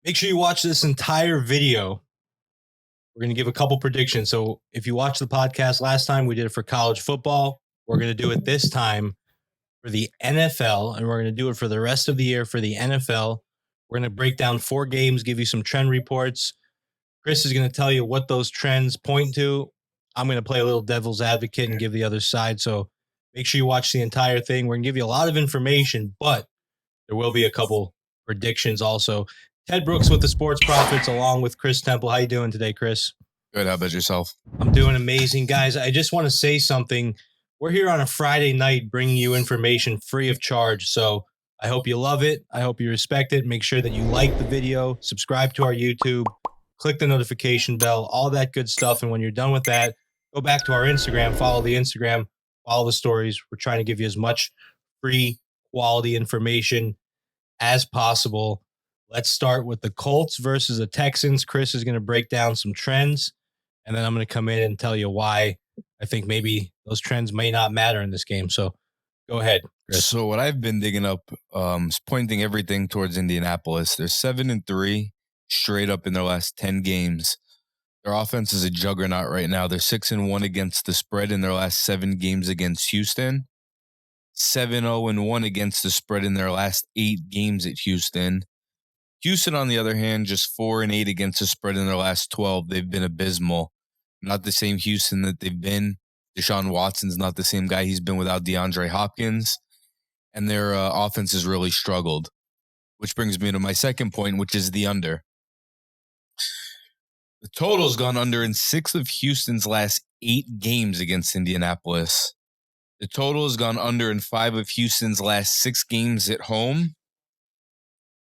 Make sure you watch this entire video. We're going to give a couple predictions. So if you watched the podcast last time, we did it for college football. We're going to do it this time for the NFL, and we're going to do it for the rest of the year for the NFL. We're going to break down 4 games, give you some trend reports. Chris is going to tell you what those trends point to. I'm going to play a little devil's advocate and give the other side. So make sure you watch the entire thing. We're going to give you a lot of information, but there will be a couple predictions also. Ted Brooks with the Sports Profits along with Chris Temple. How you doing today, Chris? Good. How about yourself? I'm doing amazing. Guys, I just want to say something. We're here on a Friday night bringing you information free of charge. So I hope you love it. I hope you respect it. Make sure that you like the video, subscribe to our YouTube, click the notification bell, all that good stuff. And when you're done with that, go back to our Instagram, follow the Instagram, follow the stories. We're trying to give you as much free quality information as possible. Let's start with the Colts versus the Texans. Chris is going to break down some trends, and then I'm going to come in and tell you why I think maybe those trends may not matter in this game. So go ahead, Chris. So what I've been digging up is pointing everything towards Indianapolis. They're 7-3 straight up in their last 10 games. Their offense is a juggernaut right now. They're 6-1 against the spread in their last 7 games against Houston. 7-0-1 against the spread in their last 8 games at Houston. Houston, on the other hand, just 4-8 against the spread in their last 12. They've been abysmal. Not the same Houston that they've been. Deshaun Watson's not the same guy he's been without DeAndre Hopkins. And their offense has really struggled. Which brings me to my second point, which is the under. The total's gone under in 6 of Houston's last 8 games against Indianapolis. The total has gone under in 5 of Houston's last 6 games at home.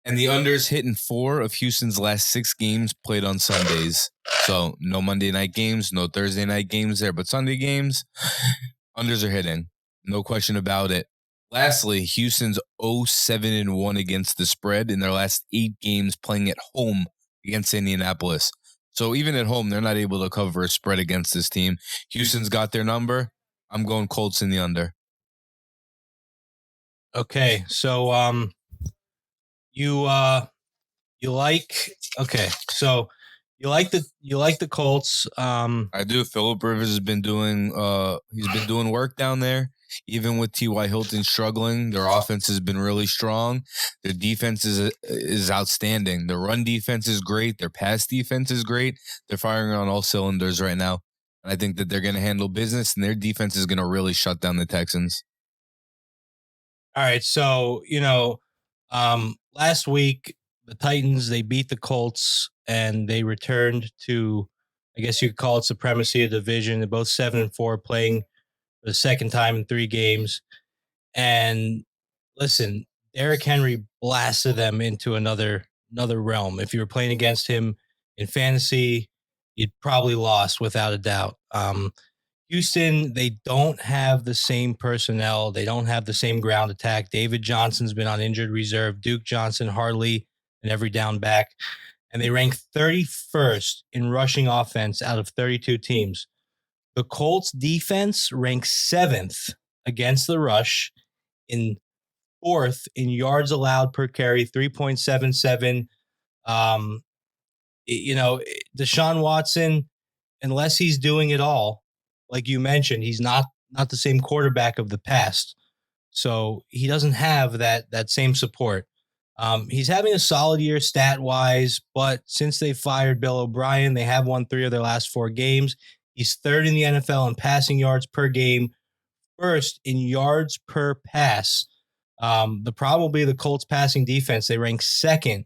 And the under's hit in 4 of Houston's last 6 games played on Sundays. So no Monday night games, no Thursday night games there, but Sunday games, unders are hitting. No question about it. Lastly, Houston's 0-7-1 against the spread in their last 8 games playing at home against Indianapolis. So even at home, they're not able to cover a spread against this team. Houston's got their number. I'm going Colts in the under. Okay, so you like the Colts. I do. Phillip Rivers has been doing work down there. Even with T.Y. Hilton struggling, their offense has been really strong. Their defense is outstanding. Their run defense is great. Their pass defense is great. They're firing on all cylinders right now. And I think that they're going to handle business, and their defense is going to really shut down the Texans. All right, so last week the Titans, they beat the Colts and they returned to, I guess you could call it, supremacy of division. They're both 7-4, playing for the second time in 3 games. And listen, Derrick Henry blasted them into another realm. If you were playing against him in fantasy, you'd probably lost without a doubt. Houston, they don't have the same personnel. They don't have the same ground attack. David Johnson's been on injured reserve. Duke Johnson hardly an every down back. And they rank 31st in rushing offense out of 32 teams. The Colts defense ranks 7th against the rush, in 4th in yards allowed per carry, 3.77. Deshaun Watson, unless he's doing it all, like you mentioned, he's not the same quarterback of the past. So he doesn't have that same support. He's having a solid year stat-wise, but since they fired Bill O'Brien, they have won 3 of their last 4 games. He's 3rd in the NFL in passing yards per game, 1st in yards per pass. The problem will be the Colts passing defense. They rank 2nd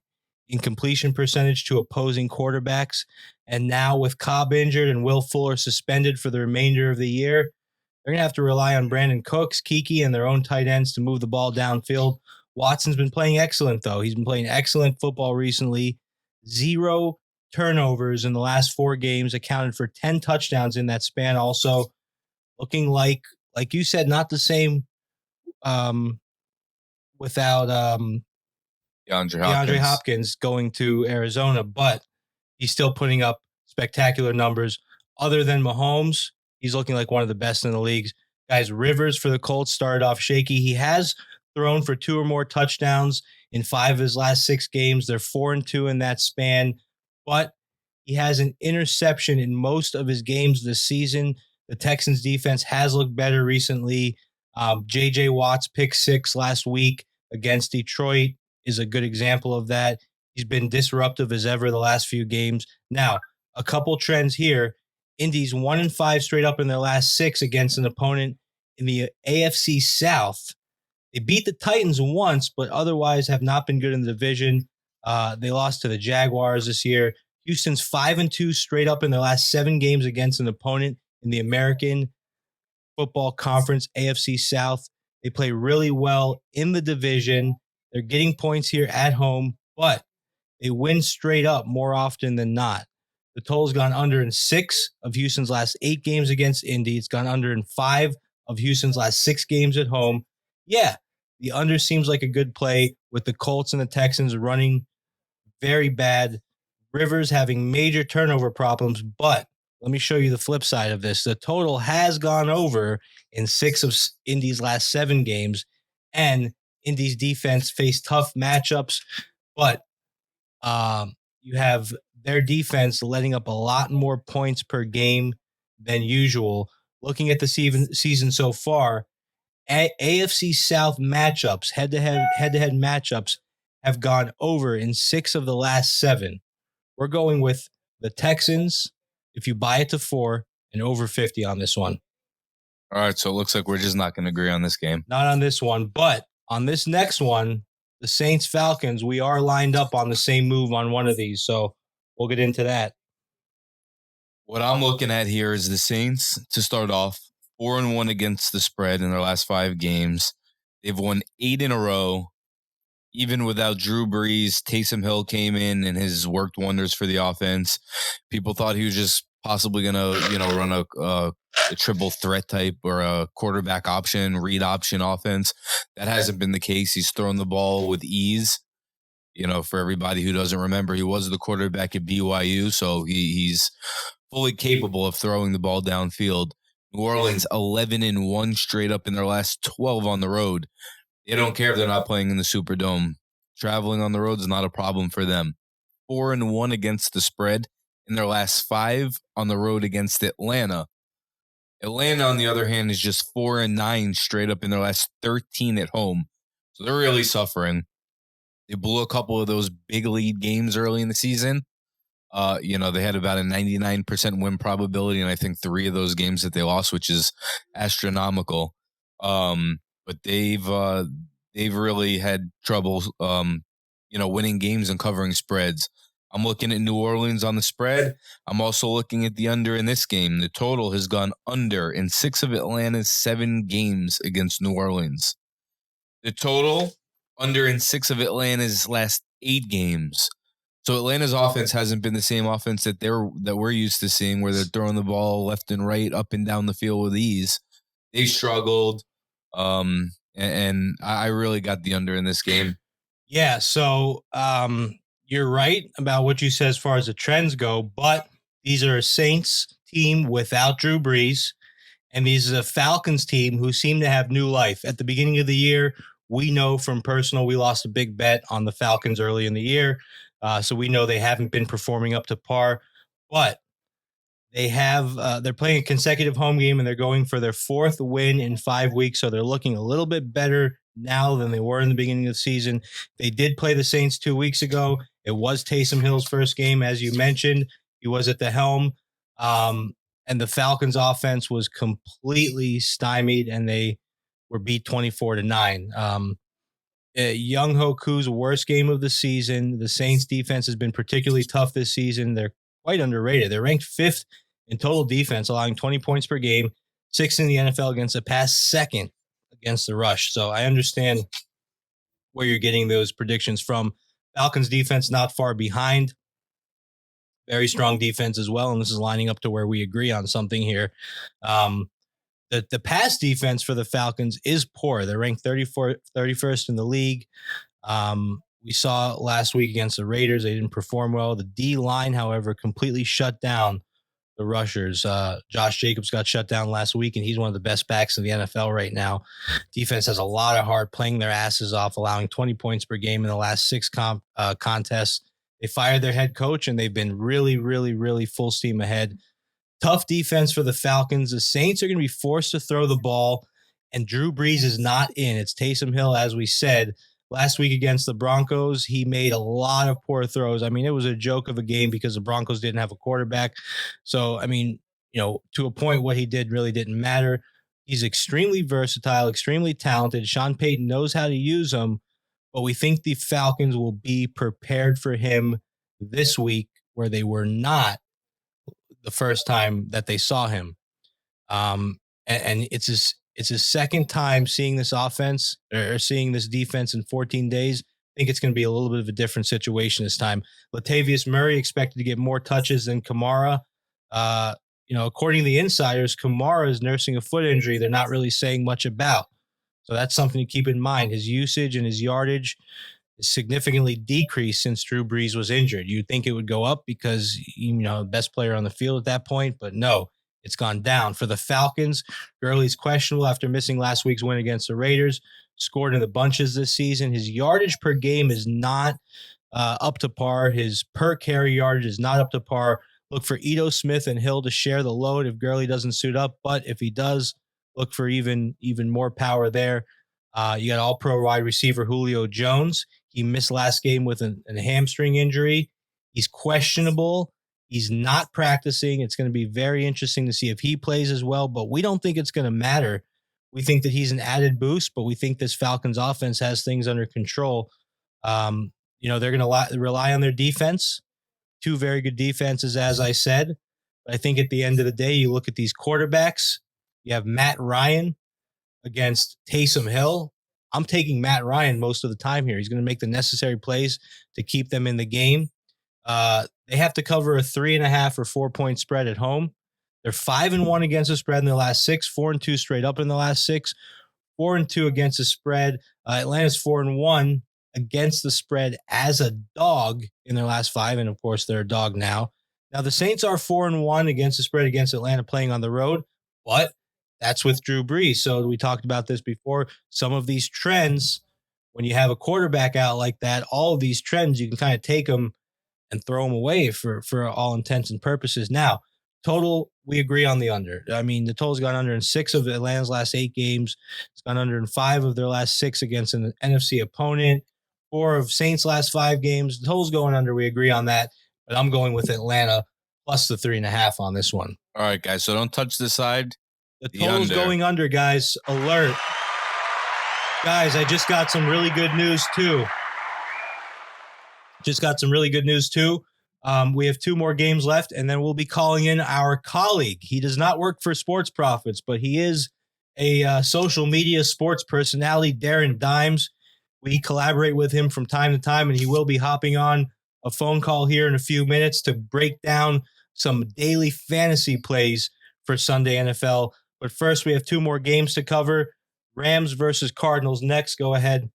in completion percentage to opposing quarterbacks. And now with Cobb injured and Will Fuller suspended for the remainder of the year, they're going to have to rely on Brandon Cooks, Kiki, and their own tight ends to move the ball downfield. Watson's been playing excellent, though. He's been playing excellent football recently. 0 turnovers in the last 4 games, accounted for 10 touchdowns in that span. Also looking like you said, not the same without DeAndre Hopkins going to Arizona, but he's still putting up spectacular numbers. Other than Mahomes, he's looking like one of the best in the leagues. Guys, Rivers for the Colts started off shaky. He has thrown for 2 or more touchdowns in 5 of his last 6 games. They're 4-2 in that span, but he has an interception in most of his games this season. The Texans defense has looked better recently. J.J. Watt's pick 6 last week against Detroit is a good example of that. He's been disruptive as ever the last few games. Now, a couple trends here. Indy's 1-5 straight up in their last 6 against an opponent in the AFC South. They beat the Titans once, but otherwise have not been good in the division. They lost to the Jaguars this year. Houston's 5-2 straight up in their last 7 games against an opponent in the American Football Conference, AFC South. They play really well in the division. They're getting points here at home, but they win straight up more often than not. The total's gone under in 6 of Houston's last 8 games against Indy. It's gone under in 5 of Houston's last 6 games at home. Yeah, the under seems like a good play with the Colts and the Texans running very bad. Rivers having major turnover problems, but let me show you the flip side of this. The total has gone over in 6 of Indy's last 7 games, and Indy's defense faced tough matchups, but you have their defense letting up a lot more points per game than usual. Looking at the season so far, AFC South matchups, head-to-head matchups, have gone over in 6 of the last 7. We're going with the Texans, if you buy it to 4, and over 50 on this one. All right, so it looks like we're just not going to agree on this game. Not on this one, but on this next one, the Saints-Falcons, we are lined up on the same move on one of these, so we'll get into that. What I'm looking at here is the Saints to start off 4-1 against the spread in their last 5 games. They've won 8 in a row. Even without Drew Brees, Taysom Hill came in and has worked wonders for the offense. People thought he was just possibly going to, run a triple threat type or a quarterback option, read option offense. That hasn't been the case. He's thrown the ball with ease. For everybody who doesn't remember, he was the quarterback at BYU, so he's fully capable of throwing the ball downfield. New Orleans 11-1 straight up in their last 12 on the road. They don't care if they're not playing in the Superdome. Traveling on the road is not a problem for them. 4-1 against the spread in their last 5 on the road against Atlanta. Atlanta, on the other hand, is just 4-9 straight up in their last 13 at home. So they're really suffering. They blew a couple of those big lead games early in the season. They had about a 99% win probability, and I think 3 of those games that they lost, which is astronomical. But they've really had trouble, winning games and covering spreads. I'm looking at New Orleans on the spread. I'm also looking at the under in this game. The total has gone under in 6 of Atlanta's 7 games against New Orleans. The total under in 6 of Atlanta's last 8 games. So Atlanta's offense hasn't been the same offense that we're used to seeing, where they're throwing the ball left and right, up and down the field with ease. They've struggled, and I really got the under in this game. Yeah, so you're right about what you said as far as the trends go, but these are a Saints team without Drew Brees, and these are a Falcons team who seem to have new life. At the beginning of the year, we know from personal, we lost a big bet on the Falcons early in the year. So we know they haven't been performing up to par, but they're playing a consecutive home game and they're going for their 4th win in 5 weeks. So they're looking a little bit better now than they were in the beginning of the season. They did play the Saints 2 weeks ago. It was Taysom Hill's first game, as you mentioned. He was at the helm. And the Falcons offense was completely stymied and they were beat 24-9. Young Hoku's worst game of the season. The Saints defense has been particularly tough this season. They're quite underrated. They're ranked 5th in total defense, allowing 20 points per game, 6th in the NFL against the pass, 2nd against the rush. So I understand where you're getting those predictions from. Falcons defense not far behind. Very strong defense as well, and this is lining up to where we agree on something here. The pass defense for the Falcons is poor. They're ranked 31st in the league. We saw last week against the Raiders, they didn't perform well. The D line, however, completely shut down the rushers. Josh Jacobs got shut down last week, and he's one of the best backs in the NFL right now. Defense has a lot of heart, playing their asses off, allowing 20 points per game in the last 6 contests. They fired their head coach, and they've been really, really, really full steam ahead. Tough defense for the Falcons. The Saints are going to be forced to throw the ball, and Drew Brees is not in. It's Taysom Hill, as we said. Last week against the Broncos, he made a lot of poor throws. I mean, it was a joke of a game because the Broncos didn't have a quarterback. So, I mean, to a point, what he did really didn't matter. He's extremely versatile, extremely talented. Sean Payton knows how to use him, but we think the Falcons will be prepared for him this week, where they were not the first time that they saw him. And it's his second time seeing this offense or seeing this defense in 14 days. I think it's going to be a little bit of a different situation this time. Latavius Murray expected to get more touches than Kamara. According to the insiders, Kamara is nursing a foot injury they're not really saying much about. So that's something to keep in mind. His usage and his yardage is significantly decreased since Drew Brees was injured. You'd think it would go up because, best player on the field at that point, but no, it's gone down. For the Falcons, Gurley's questionable after missing last week's win against the Raiders, scored in the bunches this season. His yardage per game is not up to par. His per carry yardage is not up to par. Look for Ito Smith and Hill to share the load if Gurley doesn't suit up, but if he does, look for even more power there. You got all-pro wide receiver Julio Jones. He missed last game with a hamstring injury. He's questionable. He's not practicing. It's going to be very interesting to see if he plays as well, but we don't think it's going to matter. We think that he's an added boost, but we think this Falcons offense has things under control. They're going to rely on their defense. 2 very good defenses, as I said. But I think at the end of the day, you look at these quarterbacks. You have Matt Ryan against Taysom Hill. I'm taking Matt Ryan most of the time here. He's going to make the necessary plays to keep them in the game. They have to cover a 3.5 or 4-point spread at home. They're 5-1 against the spread in their last 6, 4-2 straight up in the last 6, 4-2 against the spread. Atlanta's 4-1 against the spread as a dog in their last 5, and of course they're a dog now. Now the Saints are 4-1 against the spread against Atlanta playing on the road, but that's with Drew Brees. So we talked about this before. Some of these trends, when you have a quarterback out like that, all of these trends, you can kind of take them and throw them away for all intents and purposes. Now, total, we agree on the under. I mean, the total's gone under in 6 of Atlanta's last 8 games. It's gone under in 5 of their last 6 against an NFC opponent. 4 of Saints' last 5 games. The total's going under. We agree on that. But I'm going with Atlanta plus the 3.5 on this one. All right, guys. So don't touch the side. The total's going under, guys. Alert. Guys, I just got some really good news, too. We have 2 more games left, and then we'll be calling in our colleague. He does not work for Sports Profits, but he is a social media sports personality, Darren Dimes. We collaborate with him from time to time, and he will be hopping on a phone call here in a few minutes to break down some daily fantasy plays for Sunday NFL. But first, we have 2 more games to cover. Rams versus Cardinals next. Go ahead.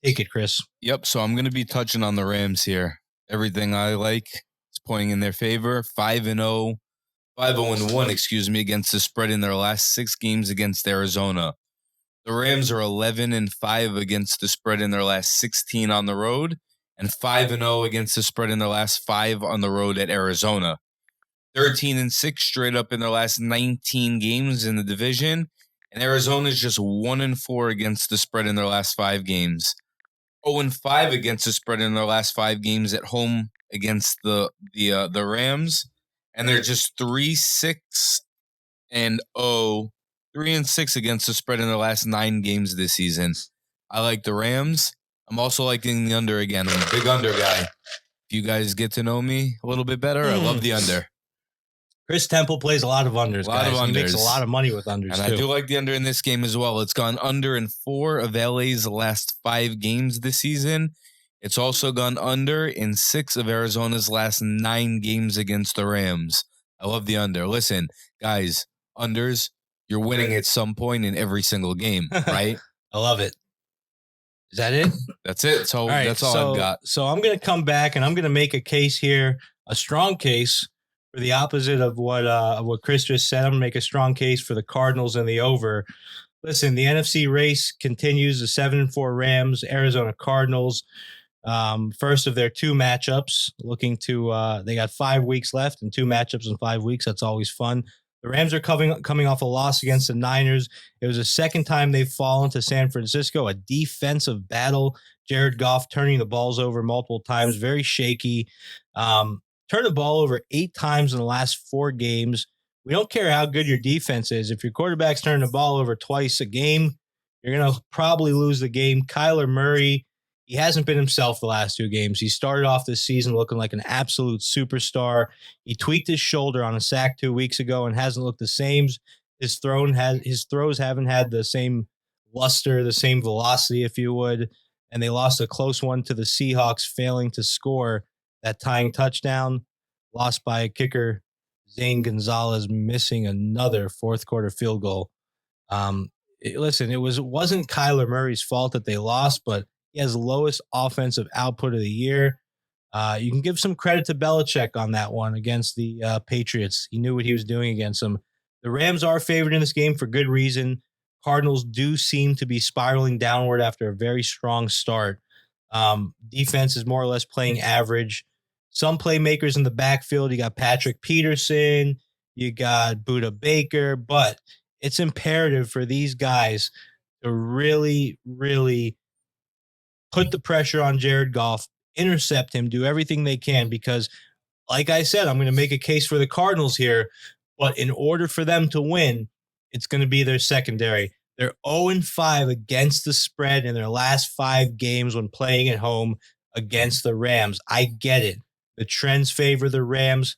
Take it, Chris. Yep. So I'm going to be touching on the Rams here. Everything I like is pointing in their favor. 5-1, against the spread in their last 6 games against Arizona. The Rams are 11-5 against the spread in their last 16 on the road, and 5-0 against the spread in their last 5 on the road at Arizona. 13-6 straight up in their last 19 games in the division, and Arizona's just 1-4 against the spread in their last 5 games. 0-5 against the spread in their last 5 games at home against the Rams, and they're just 3-6-0, 3-6 against the spread in their last 9 games this season. I like the Rams. I'm also liking the under again. I'm a big under guy. If you guys get to know me a little bit better, I love the under. Chris Temple plays a lot of unders, guys. He makes a lot of money with unders, and too. I do like the under in this game as well. It's gone under in 4 of LA's last 5 games this season. It's also gone under in 6 of Arizona's last 9 games against the Rams. I love the under. Listen, guys, unders, you're winning at some point in every single game, right? I love it. Is that it? That's it. So that's all I've got. So I'm going to come back and I'm going to make a case here, a strong case for the opposite of what Chris just said, I'm gonna make a strong case for the Cardinals and the over. Listen, the NFC race continues. The 7-4 Rams, Arizona Cardinals. First of their two matchups, looking to they got 5 weeks left and two matchups in 5 weeks. That's always fun. The Rams are coming off a loss against the Niners. It was the second time they've fallen to San Francisco, a defensive battle. Jared Goff turning the balls over multiple times, very shaky. Turned the ball over 8 times in the last 4 games. We don't care how good your defense is. If your quarterback's turning the ball over twice a game, you're going to probably lose the game. Kyler Murray, he hasn't been himself the last 2 games. He started off this season looking like an absolute superstar. He tweaked his shoulder on a sack 2 weeks ago and hasn't looked the same. His throws haven't had the same luster, the same velocity, if you would. And they lost a close one to the Seahawks, failing to score that tying touchdown. Lost by a kicker, Zane Gonzalez, missing another fourth quarter field goal. Listen, it wasn't Kyler Murray's fault that they lost, but he has the lowest offensive output of the year. You can give some credit to Belichick on that one against the Patriots. He knew what he was doing against them. The Rams are favored in this game for good reason. Cardinals do seem to be spiraling downward after a very strong start. Defense is more or less playing average. Some playmakers in the backfield. You got Patrick Peterson. You got Buda Baker. But it's imperative for these guys to really, really put the pressure on Jared Goff, intercept him, do everything they can because, like I said, I'm going to make a case for the Cardinals here. But in order for them to win, it's going to be their secondary. They're 0-5 against the spread in their last 5 games when playing at home against the Rams. I get it. The trends favor the Rams.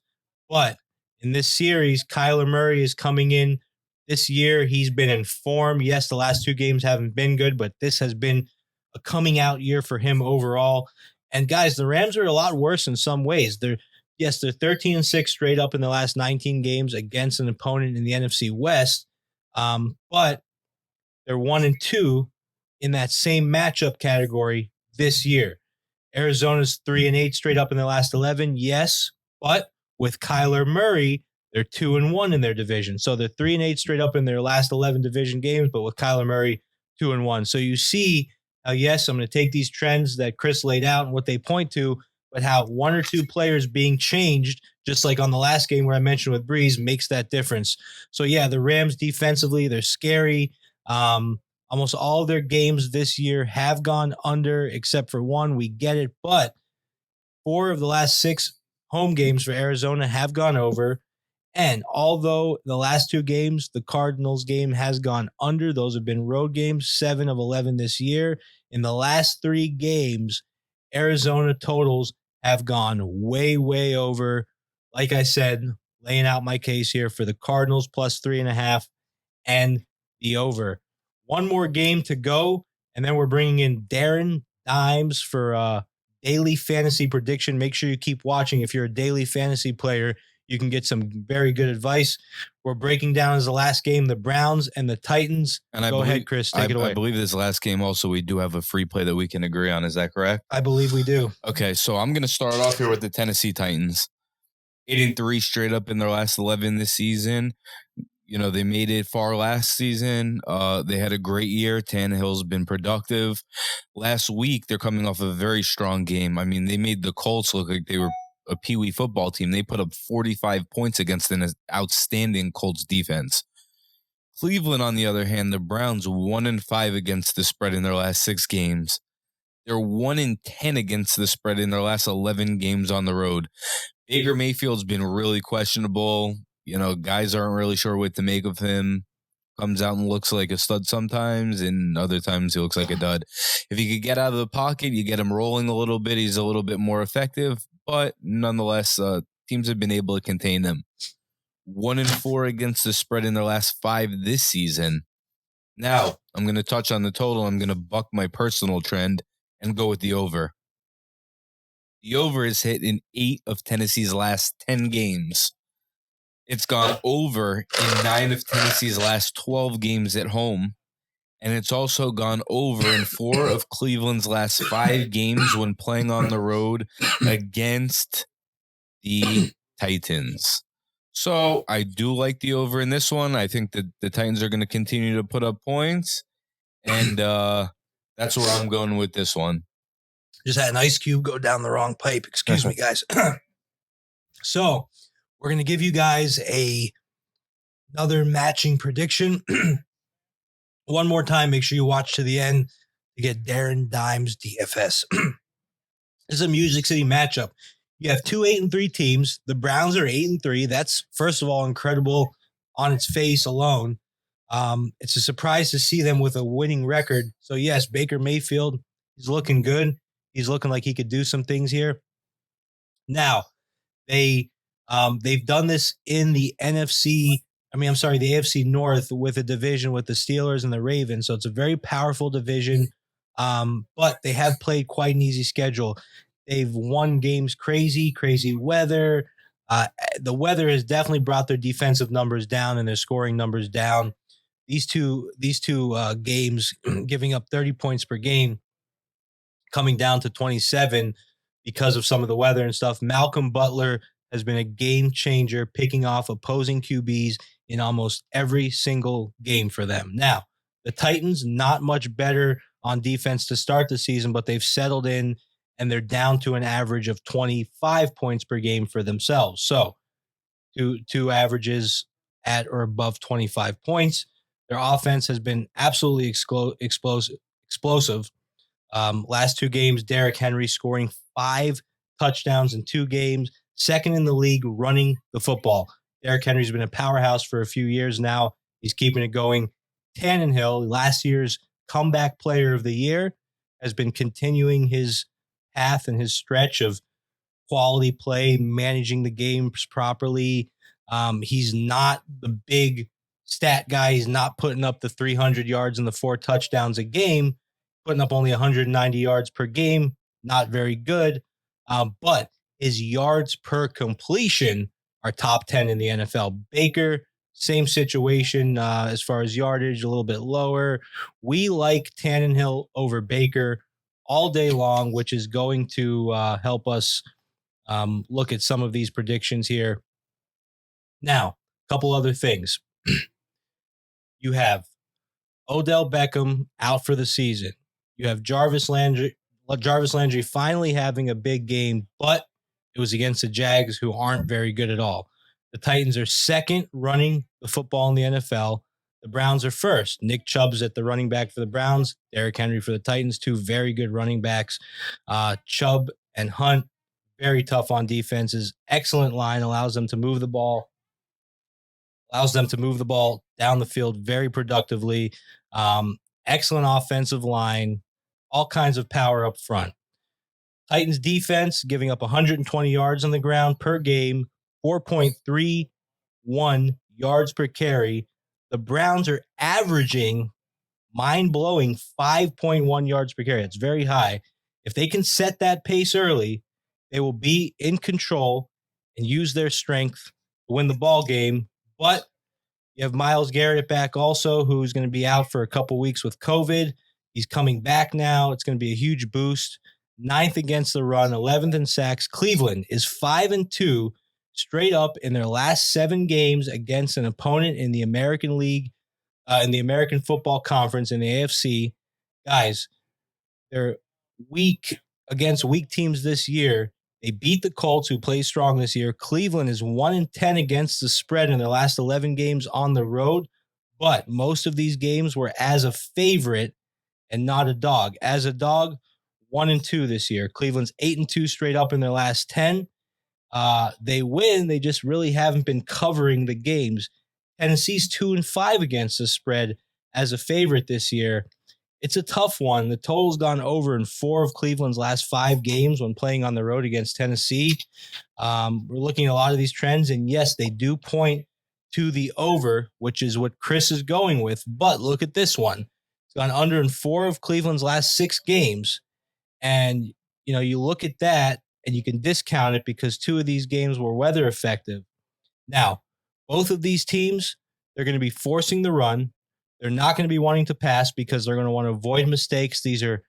But in this series, Kyler Murray is coming in. This year, he's been in form. Yes, the last 2 games haven't been good, but this has been a coming out year for him overall. And guys, the Rams are a lot worse in some ways. They're 13-6 straight up in the last 19 games against an opponent in the NFC West. But they're 1-2 in that same matchup category this year. Arizona's 3-8 straight up in their last 11. Yes, but with Kyler Murray, they're 2-1 in their division. So they're 3-8 straight up in their last 11 division games, but with Kyler Murray, 2-1. So you see how, yes, I'm going to take these trends that Chris laid out and what they point to, but how 1 or 2 players being changed, just like on the last game where I mentioned with Breeze, makes that difference. So, yeah, the Rams defensively, they're scary. Almost all of their games this year have gone under except for one. We get it. But 4 of the last 6 home games for Arizona have gone over. And although the last 2 games, the Cardinals game has gone under, those have been road games, 7 of 11 this year. In the last 3 games, Arizona totals have gone way, way over. Like I said, laying out my case here for the Cardinals plus 3.5 and the over. One more game to go, and then we're bringing in Darren Dimes for daily fantasy prediction. Make sure you keep watching. If you're a daily fantasy player, you can get some very good advice. We're breaking down as the last game, the Browns and the Titans. And Go ahead, Chris. Take it away. I believe this last game also we do have a free play that we can agree on. Is that correct? I believe we do. Okay, so I'm going to start off here with the Tennessee Titans. 8-3 straight up in their last 11 this season. You know, they made it far last season. They had a great year. Tannehill's been productive. Last week, they're coming off a very strong game. I mean, they made the Colts look like they were a peewee football team. They put up 45 points against an outstanding Colts defense. Cleveland, on the other hand, the Browns 1-5 against the spread in their last 6 games. They're 1-10 against the spread in their last 11 games on the road. Baker Mayfield's been really questionable. You know, guys aren't really sure what to make of him. Comes out and looks like a stud sometimes, and other times he looks like a dud. If he could get out of the pocket, you get him rolling a little bit, he's a little bit more effective. But nonetheless, teams have been able to contain him. 1-4 against the spread in their last 5 this season. Now, I'm going to touch on the total. I'm going to buck my personal trend and go with the over. The over is hit in 8 of Tennessee's last 10 games. It's gone over in 9 of Tennessee's last 12 games at home. And it's also gone over in 4 of Cleveland's last 5 games when playing on the road against the Titans. So I do like the over in this one. I think that the Titans are going to continue to put up points, and that's where I'm going with this one. Just had an ice cube go down the wrong pipe. Excuse me, guys. So we're going to give you guys another matching prediction. One more time, make sure you watch to the end to get Darren Dimes DFS. This is a Music City matchup. You have 2 8-3 teams. The Browns are 8-3. That's, first of all, incredible on its face alone. It's a surprise to see them with a winning record. So, yes, Baker Mayfield, he's looking good. He's looking like he could do some things here. Now, they've done this in the NFC. The AFC North with a division with the Steelers and the Ravens. So it's a very powerful division. But they have played quite an easy schedule. They've won games crazy weather. The weather has definitely brought their defensive numbers down and their scoring numbers down. These two games giving up 30 points per game, coming down to 27 because of some of the weather and stuff. Malcolm Butler has been a game changer, picking off opposing QBs in almost every single game for them. Now, the Titans, not much better on defense to start the season, but they've settled in and they're down to an average of 25 points per game for themselves. So two averages at or above 25 points. Their offense has been absolutely explosive. Last 2 games, Derrick Henry scoring 5 touchdowns in 2 games, second in the league running the football. Derrick Henry's been a powerhouse for a few years now. He's keeping it going. Tannehill, last year's comeback player of the year, has been continuing his path and his stretch of quality play, managing the games properly. He's not the big stat guy. He's not putting up the 300 yards and the 4 touchdowns a game, putting up only 190 yards per game. Not very good. But his yards per completion are top 10 in the NFL. Baker, same situation as far as yardage, a little bit lower. We like Tannehill over Baker all day long, which is going to help us look at some of these predictions here. Now, a couple other things. You have Odell Beckham out for the season. You have Jarvis Landry finally having a big game, but it was against the Jags, who aren't very good at all. The Titans are second running the football in the NFL. The Browns are first. Nick Chubb's at the running back for the Browns. Derrick Henry for the Titans, 2 very good running backs. Chubb and Hunt, very tough on defenses. Excellent line, allows them to move the ball down the field very productively. Excellent offensive line, all kinds of power up front. Titans defense giving up 120 yards on the ground per game, 4.31 yards per carry. The Browns are averaging mind-blowing 5.1 yards per carry. It's very high. If they can set that pace early, they will be in control and use their strength to win the ball game. But you have Myles Garrett back also, who's going to be out for a couple weeks with COVID. He's coming back now. It's going to be a huge boost. 9th against the run, 11th in sacks. Cleveland is 5-2 straight up in their last 7 games against an opponent in the American League, in the American Football Conference, in the AFC. Guys, they're weak against weak teams this year. They beat the Colts, who play strong this year. Cleveland is 1-10 against the spread in their last 11 games on the road, but most of these games were as a favorite and not a dog. As a dog, 1-2 this year. Cleveland's 8-2 straight up in their last 10. They win. They just really haven't been covering the games. Tennessee's 2-5 against the spread as a favorite this year. It's a tough one. The total's gone over in 4 of Cleveland's last 5 games when playing on the road against Tennessee. We're looking at a lot of these trends, and yes, they do point to the over, which is what Chris is going with. But look at this one. It's gone under in 4 of Cleveland's last 6 games. And, you look at that and you can discount it because 2 of these games were weather effective. Now, both of these teams, they're going to be forcing the run. They're not going to be wanting to pass because they're going to want to avoid mistakes. These are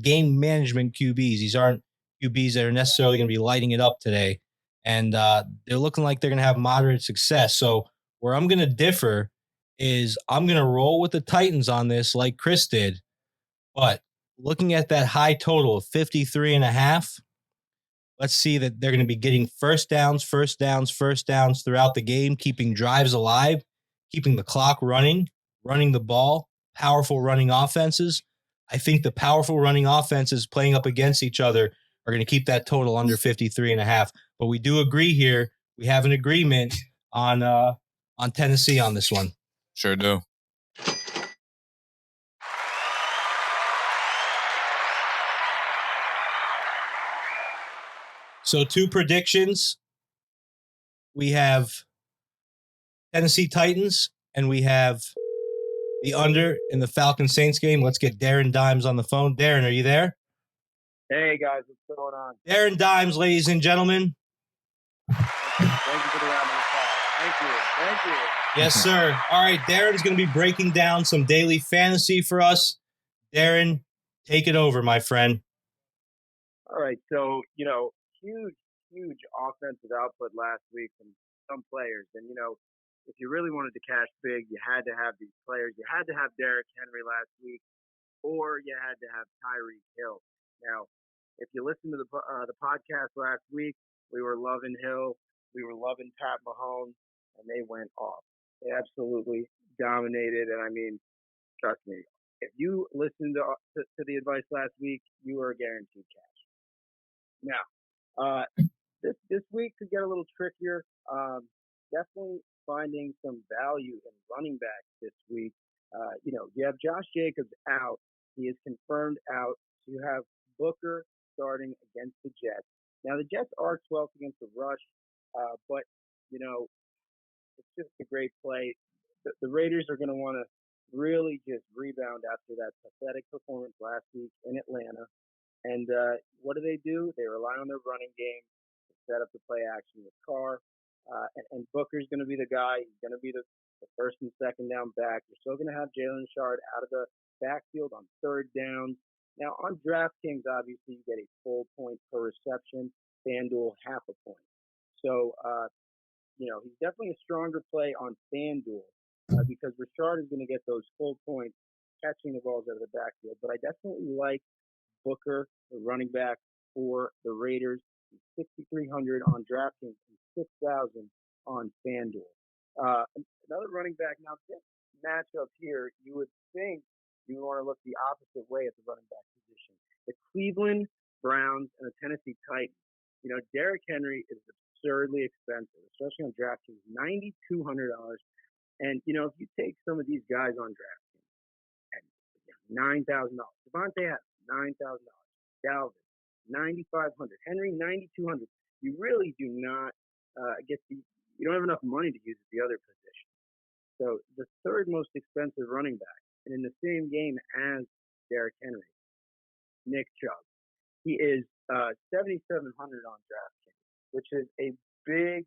game management QBs. These aren't QBs that are necessarily going to be lighting it up today. and they're looking like they're going to have moderate success. So where I'm going to differ is I'm going to roll with the Titans on this like Chris did, but looking at that high total of 53 and a half, let's see that they're going to be getting first downs throughout the game, keeping drives alive, keeping the clock running, running the ball, powerful running offenses. I think the powerful running offenses playing up against each other are going to keep that total under 53 and a half. But we do agree here. We have an agreement on Tennessee on this one. Sure do. So 2 predictions. We have Tennessee Titans and we have the under in the Falcon Saints game. Let's get Darren Dimes on the phone. Darren, are you there? Hey guys, what's going on? Darren Dimes, ladies and gentlemen. Thank you for the round of applause. Thank you. Yes, sir. All right, Darren's going to be breaking down some daily fantasy for us. Darren, take it over, my friend. All right, so huge offensive output last week from some players, and if you really wanted to cash big, you had to have these players. You had to have Derrick Henry last week, or you had to have Tyreek Hill. Now, if you listened to the podcast last week, we were loving Hill, we were loving Pat Mahomes, and they went off. They absolutely dominated, and I mean, trust me, if you listened to the advice last week, you are guaranteed cash. Now, this week could get a little trickier. Definitely finding some value in running backs this week. You have Josh Jacobs out. He is confirmed out. You have Booker starting against the Jets. Now, the Jets are 12th against the rush, but, it's just a great play. The Raiders are going to want to really just rebound after that pathetic performance last week in Atlanta. And what do? They rely on their running game to set up the play action with Carr. And Booker's going to be the guy. He's going to be the first and second down back. You're still going to have Jalen Shard out of the backfield on third down. Now, on DraftKings, obviously, you get a full point per reception. FanDuel, half a point. So, he's definitely a stronger play on FanDuel because Richard is going to get those full points catching the balls out of the backfield. But I definitely like Booker, the running back for the Raiders. He's 6,300 on DraftKings and 6,000 on FanDuel. Another running back. Now, this matchup here, you would think you would want to look the opposite way at the running back position. The Cleveland Browns and the Tennessee Titans. Derrick Henry is absurdly expensive, especially on DraftKings, $9,200. And, if you take some of these guys on DraftKings at $9,000, Devontae Adams, $9,000, Dalvin, $9,500, Henry, $9,200. You really do not you don't have enough money to use at the other position. So the third most expensive running back, and in the same game as Derrick Henry, Nick Chubb. He is 7,700 on DraftKings, which is a big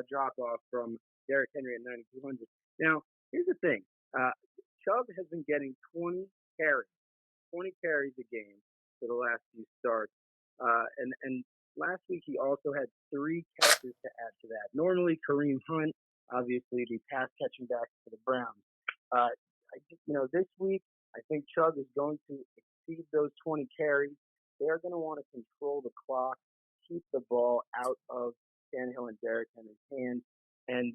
drop off from Derrick Henry at 9,200. Now, here's the thing. Chubb has been getting 20 carries a game for the last few starts. And last week he also had 3 catches to add to that. Normally Kareem Hunt, obviously the pass catching back for the Browns. This week I think Chubb is going to exceed those 20 carries. They're going to want to control the clock, keep the ball out of Tannehill and Derrick Henry's hands, and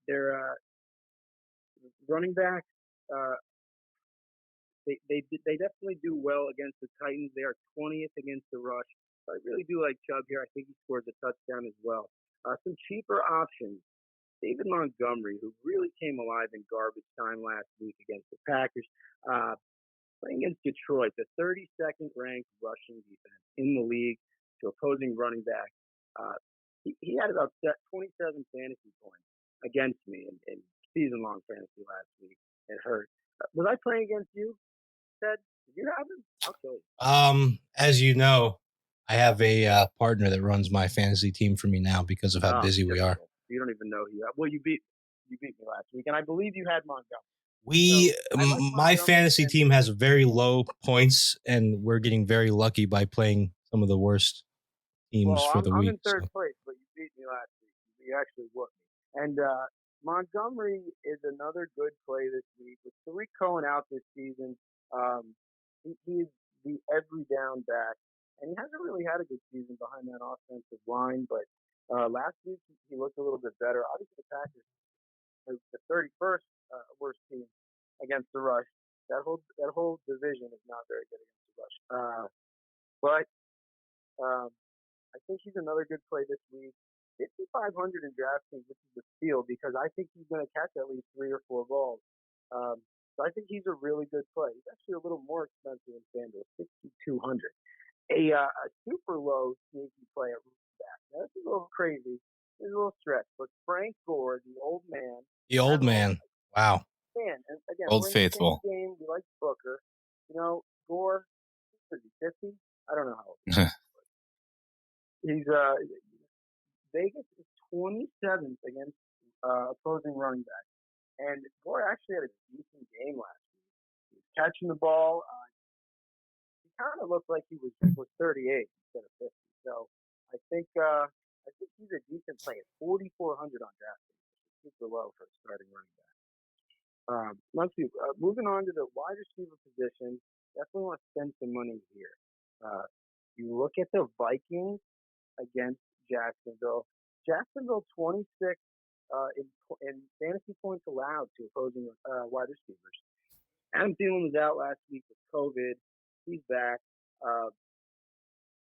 they're running backs. They definitely do well against the Titans. They are 20th against the rush. I really do like Chubb here. I think he scores a touchdown as well. Some cheaper options. David Montgomery, who really came alive in garbage time last week against the Packers, playing against Detroit, the 32nd ranked rushing defense in the league to opposing running back. He had about 27 fantasy points against me in season-long fantasy last week. It hurt. Was I playing against you, Ted? Did you have him? I'll kill you. As you know, I have a partner that runs my fantasy team for me now because of how busy we are. You don't even know who you have. Well, you beat me last week, and I believe you had Montgomery. My fantasy team has very low points, and we're getting very lucky by playing some of the worst teams Well, for the I'm week. in third So place, but you beat me last week. You actually whooped me. And Montgomery is another good play this week. With Tariq Cohen out this season, he's the every down back, and he hasn't really had a good season behind that offensive line. But last week he looked a little bit better. Obviously, the Packers are the 31st worst team against the rush. That whole division is not very good against the rush. But I think he's another good play this week. 5,500 in DraftKings, which is a steal because I think he's going to catch at least 3 or 4 balls. So I think he's a really good play. He's actually a little more expensive than FanDuel, 6,200. A super low sneaky play at running back. Now, this is a little crazy. It's a little stretch, but Frank Gore, the old man. the old man. Wow. Man, and again, Old we're in the faithful. same game. We like Booker. Gore, is he 50? I don't know how old he's. Vegas is 27th against opposing running back. And Gore actually had a decent game last week. He was catching the ball. He kind of looked like he was 38 instead of 50. So I think he's a decent play at 4,400 on DraftKings, which is super low for a starting running back. Let's see. Moving on to the wide receiver position, definitely want to spend some money here. You look at the Vikings against Jacksonville. Jacksonville 26 in fantasy points allowed to opposing wide receivers. Adam Thielen was out last week with COVID. He's back.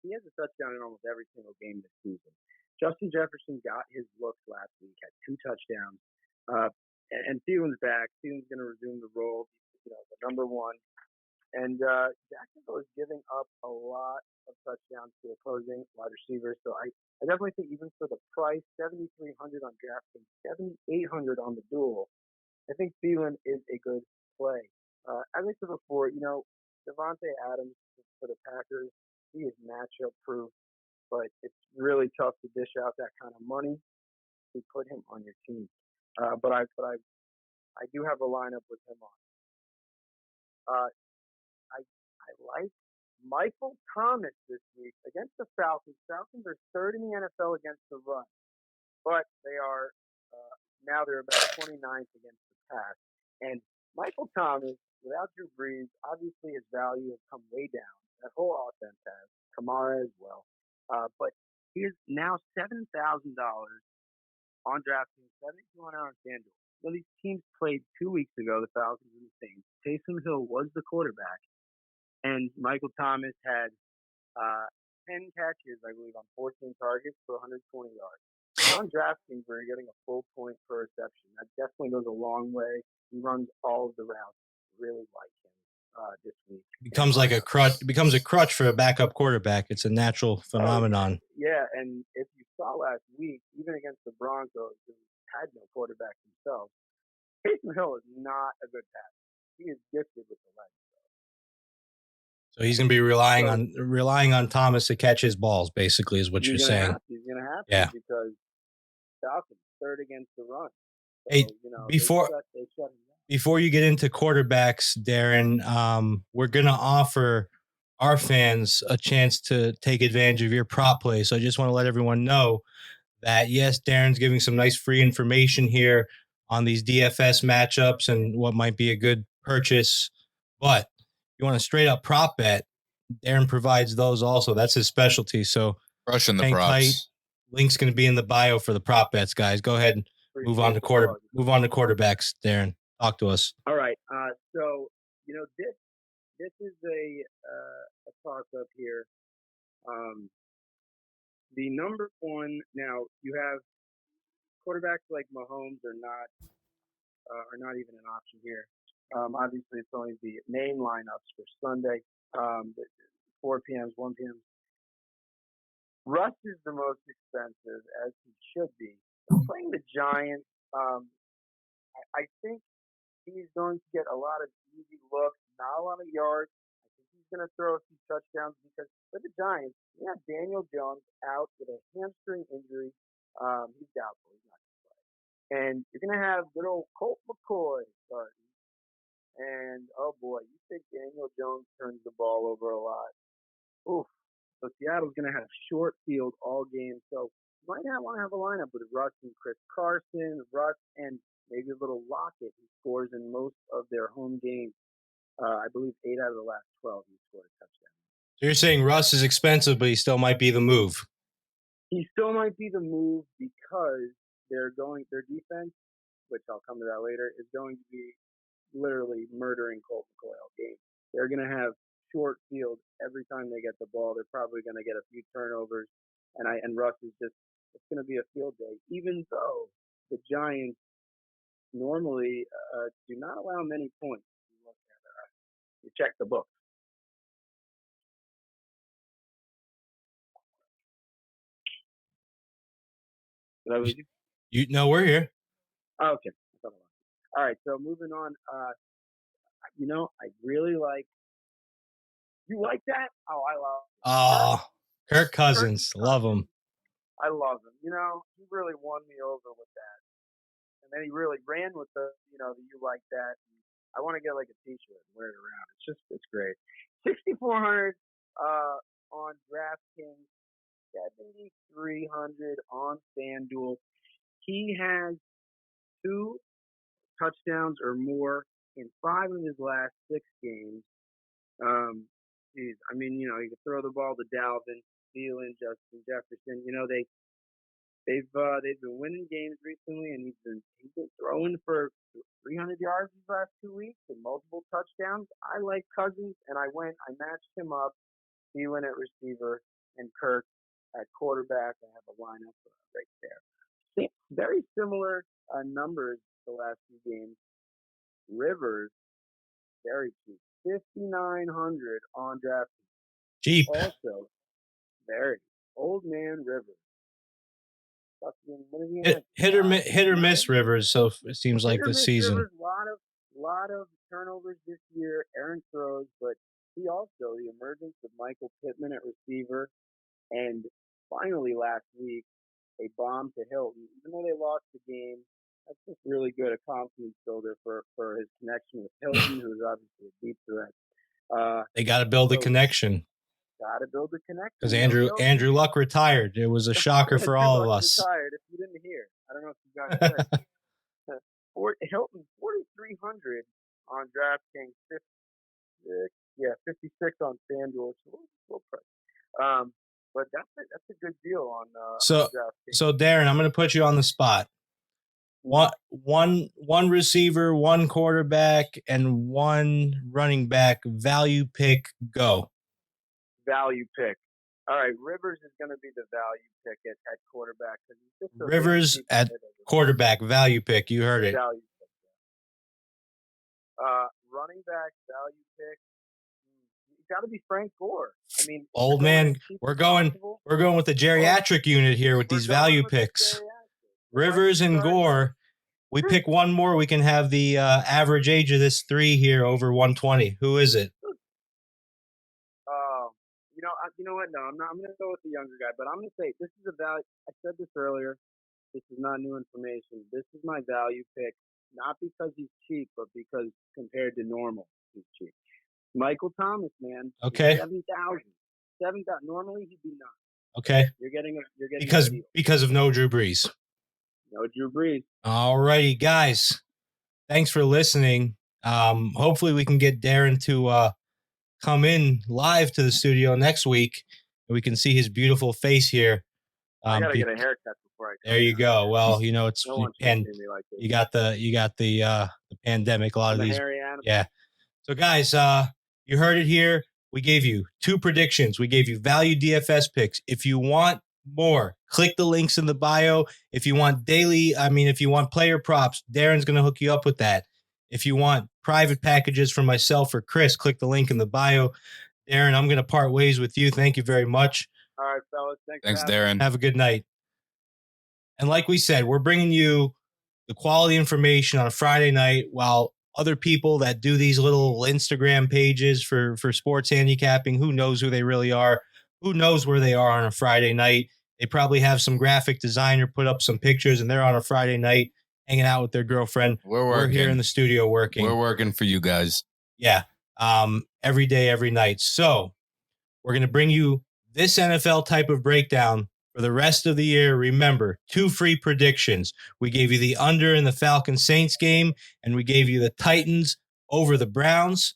He has a touchdown in almost every single game this season. Justin Jefferson got his looks last week, had 2 touchdowns. And Thielen's back. Thielen's going to resume the role, the number one. And Jacksonville is giving up a lot of touchdowns to opposing wide receivers. So I definitely think even for the price, 7,300 on DraftKings, 7,800 on the duel, I think Thielen is a good play. As I said before, Devontae Adams for the Packers, he is matchup proof, but it's really tough to dish out that kind of money to put him on your team. But I do have a lineup with him on. I like Michael Thomas this week against the Falcons. Falcons are third in the NFL against the run, but they are now they're about 29th against the pass. And Michael Thomas, without Drew Brees, obviously his value has come way down. That whole offense has. Kamara as well. But he is now $7,000 on DraftKings, $7,200 on FanDuel. So these teams played 2 weeks ago, the Falcons and the Saints. Taysom Hill was the quarterback. And Michael Thomas had 10 catches, I believe, on 14 targets for 120 yards. On DraftKings, we're getting a full point per reception. That definitely goes a long way. He runs all of the routes. Really like him this week. Becomes like a crutch. It becomes a crutch for a backup quarterback. It's a natural phenomenon. Yeah, and if you saw last week, even against the Broncos, who had no quarterback themselves, Taysom Hill is not a good passer. He is gifted with the legs. So he's going to be relying on Thomas to catch his balls. Basically, is what you're saying. He's going to have Yeah. to because Falcons third against the run. So, Hey, before before you get into quarterbacks, Darren, we're going to offer our fans a chance to take advantage of your prop play. So I just want to let everyone know that, yes, Darren's giving some nice free information here on these DFS matchups and what might be a good purchase. But you want a straight up prop bet, Darren provides those also. That's his specialty. So Rushing the hang props. tight. Link's going to be in the bio for the prop bets, guys. Go ahead and move on to quarterbacks, Darren. Talk to us. All right. So this is a toss up here. The number one now, you have quarterbacks like Mahomes are not even an option here. Obviously, it's only the main lineups for Sunday, 4 p.m., 1 p.m. Russ is the most expensive, as he should be. Playing the Giants, I think he's going to get a lot of easy looks, not a lot of yards. I think he's going to throw a few touchdowns because for the Giants, you have Daniel Jones out with a hamstring injury. He's doubtful. He's not going to play. And you're going to have good old Colt McCoy starting. And, oh, boy, you think Daniel Jones turns the ball over a lot. Oof. So Seattle's going to have short field all game. So might not want to have a lineup with Russ and Chris Carson, Russ and maybe a little Lockett, who scores in most of their home games. I believe 8 out of the last 12 he scored a touchdown. So you're saying Russ is expensive, but he still might be the move. He still might be the move because their defense, which I'll come to that later, is going to be literally murdering Colt McCoy all game. They're going to have short field every time they get the ball. They're probably going to get a few turnovers, and Russ is it's going to be a field day. Even though the Giants normally do not allow many points. You check the book. Did I lose you? You know we're here. Oh, okay. All right. So moving on. I really like. You like that? Oh, I love. Oh, Kirk Cousins. Love him. I love him. He really won me over with that. And then he really ran with the you like that. I want to get like a T-shirt and wear it around. It's great. 6,400 on DraftKings, 7,300 on FanDuel. He has 2 touchdowns or more in 5 of his last 6 games. He could throw the ball to Dalvin, Thielen, Justin Jefferson. They've been winning games recently, and he's been throwing for 300 yards these last 2 weeks and multiple touchdowns. I like Cousins, and I matched him up, Thielen at receiver and Kirk at quarterback. I have a lineup right there. Very similar numbers the last few games. Rivers, very cheap, 5,900 on DraftKings. Cheap. Also, very old man Rivers. Hit or miss Rivers. So it seems like this season. Rivers, lot of turnovers this year. Aaron throws, but he also the emergence of Michael Pittman at receiver, and finally last week a bomb to Hilton. Even though they lost the game, that's just really good, a confidence builder for his connection with Hilton, who's obviously a deep threat. They got to build a connection. Got to build a connection. Because Andrew Luck retired. It was a shocker for all of us. Retired. If you didn't hear, I don't know if you guys heard. Hilton 4,300 on DraftKings, 56 on FanDuel. But that's a good deal on. So Darren, I'm going to put you on the spot. One receiver, one quarterback, and one running back. Value pick. Go. Value pick. All right, Rivers is going to be the value pick at quarterback. Rivers at quarterback, value pick. You heard it. Value pick. Running back, value pick. It's got to be Frank Gore. I mean, old man, we're going with the geriatric unit here with these value picks. Rivers and Gore. We pick one more. We can have the average age of this 3 here over 120. Who is it? You know what? No, I'm not. I'm going to go with the younger guy, but I'm going to say this is a value. I said this earlier. This is not new information. This is my value pick, not because he's cheap, but because compared to normal, he's cheap. Michael Thomas, man. Okay. 7,000. Normally he'd be 9. Okay. You're getting because of no Drew Brees. No Drew Brees. All righty, guys. Thanks for listening. Hopefully we can get Darren to come in live to the studio next week, and we can see his beautiful face here. I gotta get a haircut before I come. There you go. Well, it's no you got the pandemic. A lot of these. Yeah. So guys, you heard it here. We gave you 2 predictions. We gave you value DFS picks. If you want more, click the links in the bio. If you want if you want player props, Darren's going to hook you up with that. If you want private packages from myself or Chris, click the link in the bio. Darren, I'm going to part ways with you. Thank you very much. All right, fellas. Thanks, Darren. Have a good night. And like we said, we're bringing you the quality information on a Friday night, while other people that do these little Instagram pages for sports handicapping, who knows who they really are? Who knows where they are on a Friday night? They probably have some graphic designer put up some pictures, and they're on a Friday night hanging out with their girlfriend. We're here in the studio working. We're working for you guys. Yeah. Every day, every night. So we're going to bring you this NFL type of breakdown for the rest of the year. Remember, 2 free predictions. We gave you the under in the Falcons Saints game, and we gave you the Titans over the Browns.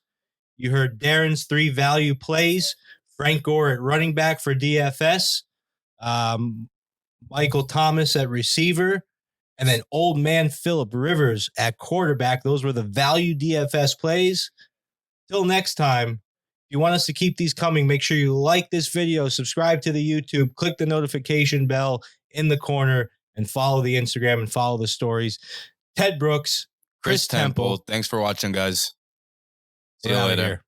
You heard Darren's 3 value plays. Frank Gore at running back for DFS. Michael Thomas at receiver. And then old man Phillip Rivers at quarterback. Those were the value DFS plays. Till next time, if you want us to keep these coming, make sure you like this video, subscribe to the YouTube, click the notification bell in the corner, and follow the Instagram and follow the stories. Ted Brooks, Chris Temple. Thanks for watching, guys. See you later.